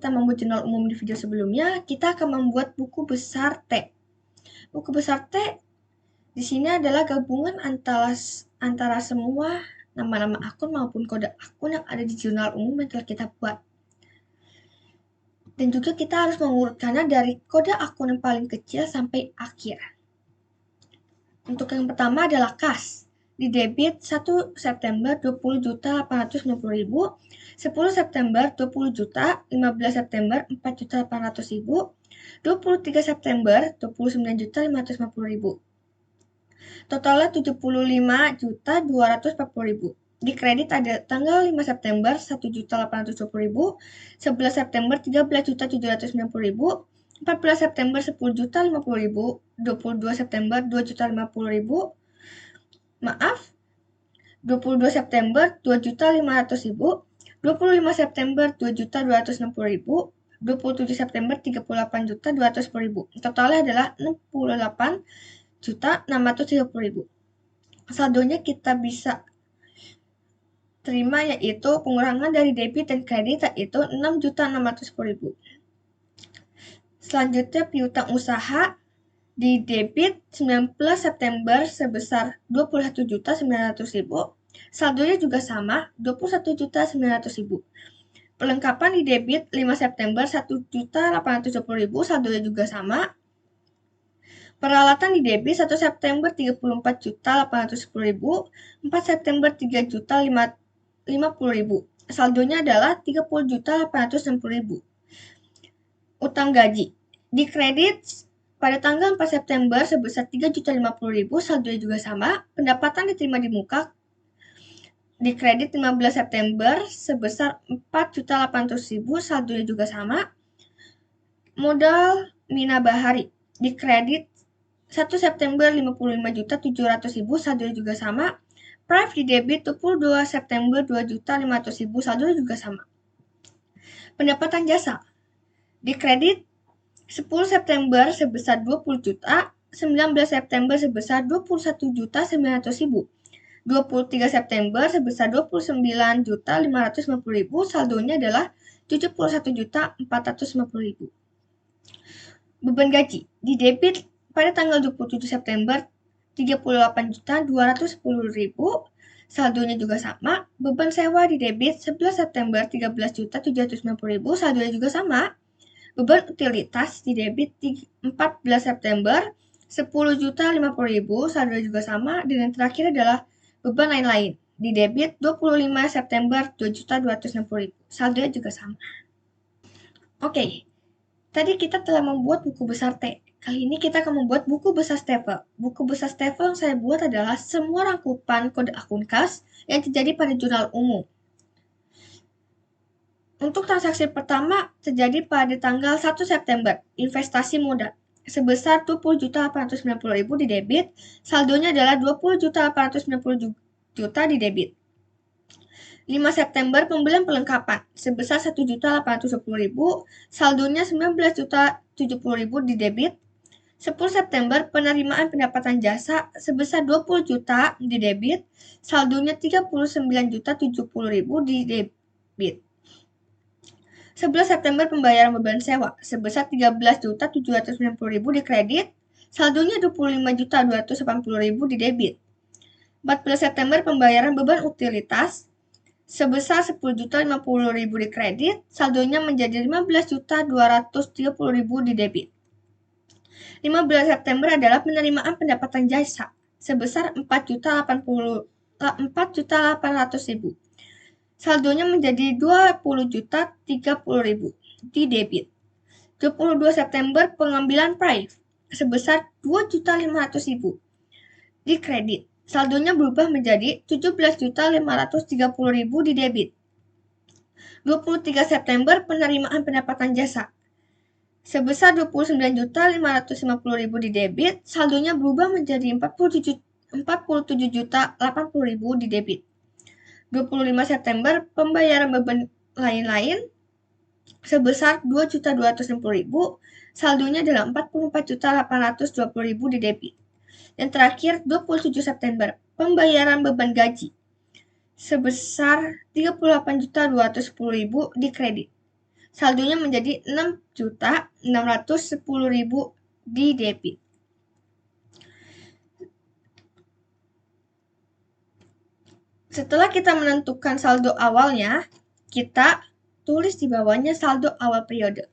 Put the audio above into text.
kita membuat jurnal umum di video sebelumnya, kita akan membuat buku besar T. Buku besar T di sini adalah gabungan antara semua nama-nama akun maupun kode akun yang ada di jurnal umum yang telah kita buat. Dan juga kita harus mengurutkannya dari kode akun yang paling kecil sampai akhir. Untuk yang pertama adalah kas. Di debit 1 September 20.890.000, 10 September 20 juta, 15 September 4.800.000, 23 September 29.550.000. Totalnya 75.240.000. Di kredit ada tanggal 5 September 1.820.000, 11 September 13.790.000, 14 September 10.050.000, 22 September 2.050.000, 22 September 2.500.000, 25 September 2.260.000, 27 September 38.210.000. Totalnya adalah 68.630.000. Saldonya kita bisa terima yaitu pengurangan dari debit dan kredit yaitu 6.610.000. Selanjutnya piutang usaha di debit 19 September sebesar 21.900.000. Saldonya juga sama 21.900.000. Perlengkapan di debit 5 September 1.820.000, saldonya juga sama. Peralatan di debit 1 September 34.810.000, 4 September 3.050.000. Saldonya adalah 30.860.000. Utang gaji di kredit pada tanggal 4 September sebesar 3.050.000, saldonya juga sama. Pendapatan diterima di muka di kredit 15 September sebesar 4.800.000, saldonya juga sama. Modal Mina Bahari di kredit 1 September 55.700.000, saldonya juga sama. Prive di debit 22 September 2.500.000, saldonya juga sama. Pendapatan jasa di kredit 10 September sebesar 20 juta, 19 September sebesar 21.900.000, 23 September sebesar 29.550.000, saldonya adalah 71.450.000. Beban gaji di debit pada tanggal 27 September 38.210.000, saldonya juga sama. Beban sewa di debit 11 September 13.790.000, saldonya juga sama. Beban utilitas di debit 14 September 10.050.000, saldonya juga sama. Dan yang terakhir adalah beban lain-lain di debit 25 September 2.260.000, saldonya juga sama. Oke, tadi kita telah membuat buku besar T. Kali ini kita akan membuat buku besar Stapel. Buku besar Stapel yang saya buat adalah semua rangkupan kode akun kas yang terjadi pada jurnal umum. Untuk transaksi pertama terjadi pada tanggal 1 September, investasi modal sebesar 20.890.000 di debit, saldonya adalah 20.890 juta di debit. 5 September pembelian perlengkapan sebesar 1.810.000, saldonya 19.070.000 di debit. 10 September penerimaan pendapatan jasa sebesar 20 juta di debit, saldonya 39.070.000 di debit. 11 September pembayaran beban sewa sebesar 13.790.000 di kredit, saldonya 25.280.000 di debit. 14 September pembayaran beban utilitas sebesar 10.050.000 di kredit, saldonya menjadi 15.230.000 di debit. 15 September adalah penerimaan pendapatan jasa sebesar 4.800.000. Saldonya menjadi 20.030.000 di debit. 22 September pengambilan Prive sebesar 2.500.000 di kredit. Saldonya berubah menjadi 17.530.000 di debit. 23 September penerimaan pendapatan jasa sebesar 29.550.000 di debit, saldonya berubah menjadi 47.080.000 di debit. 25 September pembayaran beban lain-lain sebesar 2.260.000, saldonya adalah 44.820.000 di debit. Dan terakhir 27 September pembayaran beban gaji sebesar 38.210.000 di kredit. saldonya menjadi 6.610.000 di debit. Setelah kita menentukan saldo awalnya, kita tulis di bawahnya saldo awal periode.